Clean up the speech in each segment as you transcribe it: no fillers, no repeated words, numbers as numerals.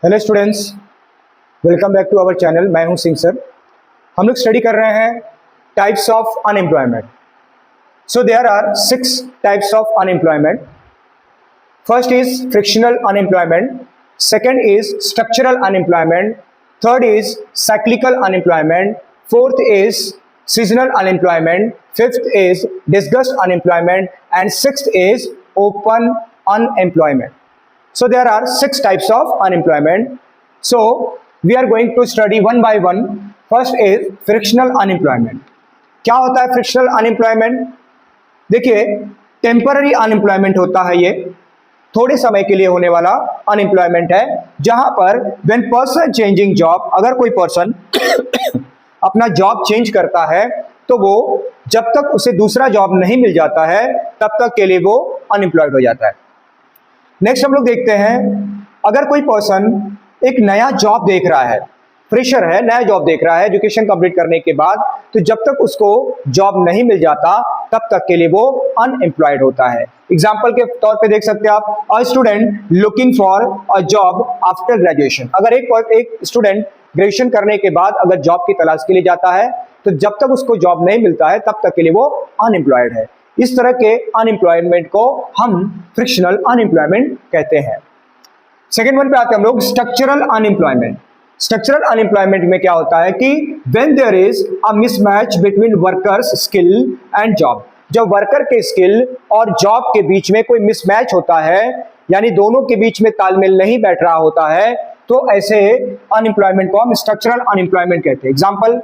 Hello students, welcome back to our channel. मैं हूं Singh sir. हम लोग स्टडी कर रहे हैं types of unemployment. So there are 6 types of unemployment. First is frictional unemployment, second is structural unemployment, third is cyclical unemployment, fourth is seasonal unemployment, fifth is disguised unemployment and sixth is open unemployment. So there are 6 types of unemployment. So we are going to study one by one. First is frictional unemployment. क्या होता है frictional unemployment? देखिए, temporary unemployment होता है। ये थोड़े समय के लिए होने वाला अनएम्प्लॉयमेंट है, जहां पर when person changing job, अगर कोई पर्सन अपना जॉब चेंज करता है तो वो जब तक उसे दूसरा जॉब नहीं मिल जाता है तब तक के लिए वो अनएम्प्लॉयड हो जाता है। नेक्स्ट हम लोग देखते हैं, अगर कोई पर्सन एक नया जॉब देख रहा है, फ्रेशर है, नया जॉब देख रहा है एजुकेशन कंप्लीट करने के बाद, तो जब तक उसको जॉब नहीं मिल जाता तब तक के लिए वो अनएम्प्लॉयड होता है। एग्जाम्पल के तौर पे देख सकते हैं आप, a student looking for a job after graduation. अगर एक स्टूडेंट ग्रेजुएशन करने के बाद अगर जॉब की तलाश के लिए जाता है तो जब तक उसको जॉब नहीं मिलता है तब तक के लिए वो अनएम्प्लॉयड है। इस तरह के अनएम्प्लॉयमेंट को हम फ्रिक्शनल अनएम्प्लॉयमेंट कहते हैं। सेकेंड वन पे आते हैं हम लोग, स्ट्रक्चरल अनएम्प्लॉयमेंट। स्ट्रक्चरल अनएम्प्लॉयमेंट में क्या होता है कि when there is a mismatch between workers skill and job. जब वर्कर के स्किल और जॉब के बीच में कोई मिसमैच होता है, यानी दोनों के बीच में तालमेल नहीं बैठ रहा होता है, तो ऐसे अनएम्प्लॉयमेंट को हम स्ट्रक्चरल अनएम्प्लॉयमेंट कहते हैं। Example,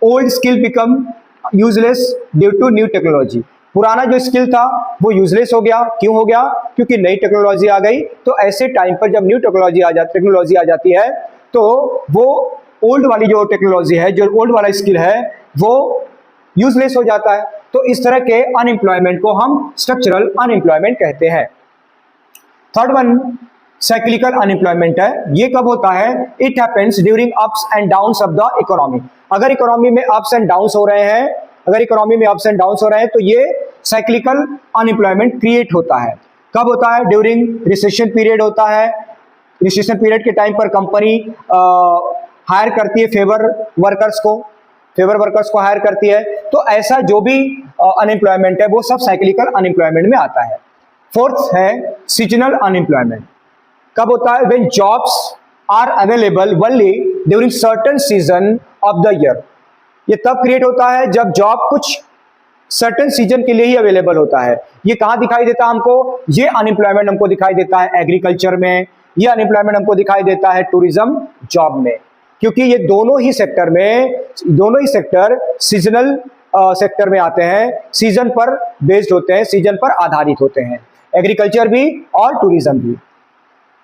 old skill become useless due to new technology. पुराना जो स्किल था वो यूजलेस हो गया। क्यों हो गया? क्योंकि नई टेक्नोलॉजी आ गई। तो ऐसे टाइम पर जब न्यू टेक्नोलॉजी आ जाती है तो वो ओल्ड वाली जो टेक्नोलॉजी है, जो ओल्ड वाला स्किल है, वो यूजलेस हो जाता है। तो इस तरह के अनएम्प्लॉयमेंट को हम स्ट्रक्चरल अनएम्प्लॉयमेंट कहते हैं। थर्ड वन साइक्लिकल अनएम्प्लॉयमेंट है। ये कब होता है? It happens during ups and downs of the economy. अगर इकोनॉमी में अप्स एंड डाउन्स हो रहे हैं, तो ये साइक्लिकल अनएम्प्लॉयमेंट क्रिएट होता है। कब होता है? ड्यूरिंग रिसेशन पीरियड होता है। रिसेशन पीरियड के टाइम पर कंपनी हायर करती है फेवर वर्कर्स को हायर करती है। तो ऐसा जो भी अनएम्प्लॉयमेंट है वो सब साइक्लिकल अनएम्प्लॉयमेंट में आता है। फोर्थ है सीजनल अनएम्प्लॉयमेंट। कब होता है? When jobs are available only during certain season of the year. ये तब क्रिएट होता है जब जॉब कुछ सर्टेन सीजन के लिए ही अवेलेबल होता है। ये कहां दिखाई देता है हमको? ये अनएम्प्लॉयमेंट हमको दिखाई देता है एग्रीकल्चर में, ये अनएम्प्लॉयमेंट हमको दिखाई देता है टूरिज्म जॉब में, क्योंकि ये दोनों ही सेक्टर सीजनल सेक्टर में आते हैं, सीजन पर बेस्ड होते हैं, सीजन पर आधारित होते हैं, एग्रीकल्चर भी और टूरिज्म भी।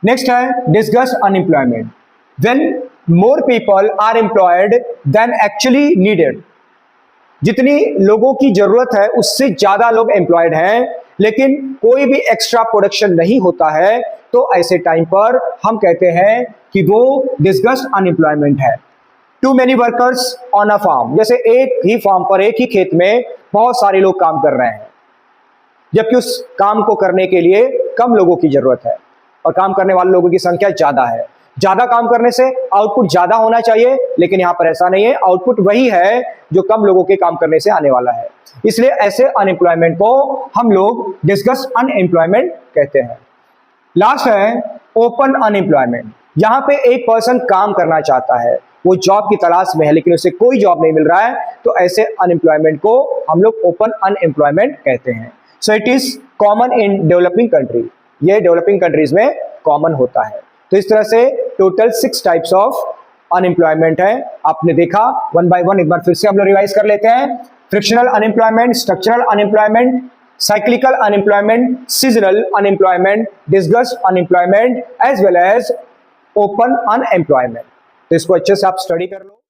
नेक्स्ट है disguised unemployment. When more people are employed then actually needed. जितनी लोगों की जरूरत है उससे ज्यादा लोग एम्प्लॉयड हैं, लेकिन कोई भी एक्स्ट्रा प्रोडक्शन नहीं होता है, तो ऐसे टाइम पर हम कहते हैं कि वो डिस्गस्ट अनएम्प्लॉयमेंट है। Too many workers on a farm. जैसे एक ही फार्म पर, एक ही खेत में बहुत सारे लोग काम कर रहे हैं, जबकि उस काम को करने के लिए कम लोगों की जरूरत है और काम करने वाले लोगों की संख्या ज्यादा है। ज्यादा काम करने से आउटपुट ज्यादा होना चाहिए, लेकिन यहां पर ऐसा नहीं है। आउटपुट वही है जो कम लोगों के काम करने से आने वाला है। इसलिए ऐसे अनएम्प्लॉयमेंट को हम लोग डिस्गस्ट अनएम्प्लॉयमेंट कहते हैं। लास्ट है ओपन अनएम्प्लॉयमेंट। यहां पे एक पर्सन काम करना चाहता है, वो जॉब की तलाश में है, लेकिन उसे कोई जॉब नहीं मिल रहा है, तो ऐसे अनएम्प्लॉयमेंट को हम लोग ओपन अनएम्प्लॉयमेंट कहते हैं। So it is common in developing country. ये डेवलपिंग कंट्रीज में कॉमन होता है। तो इस तरह से टोटल 6 टाइप्स ऑफ अनएम्प्लॉयमेंट है। आपने देखा वन बाय वन, एक बार फिर से हम लोग रिवाइज कर लेते हैं। Frictional unemployment, structural unemployment, cyclical unemployment, seasonal unemployment, disguised unemployment as well as open unemployment. तो इसको अच्छे से आप स्टडी कर लो।